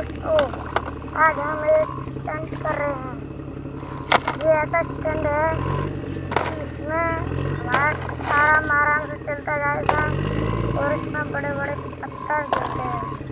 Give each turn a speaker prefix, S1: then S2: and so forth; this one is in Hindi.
S1: दोस्तों, आज हम एक स्टंट कर रहे हैं। ये ऐसा स्टंट है कि इसमें हमारा आराम आराम से चलता जाएगा और इसमें बड़े बड़े पत्थर गिरते हैं।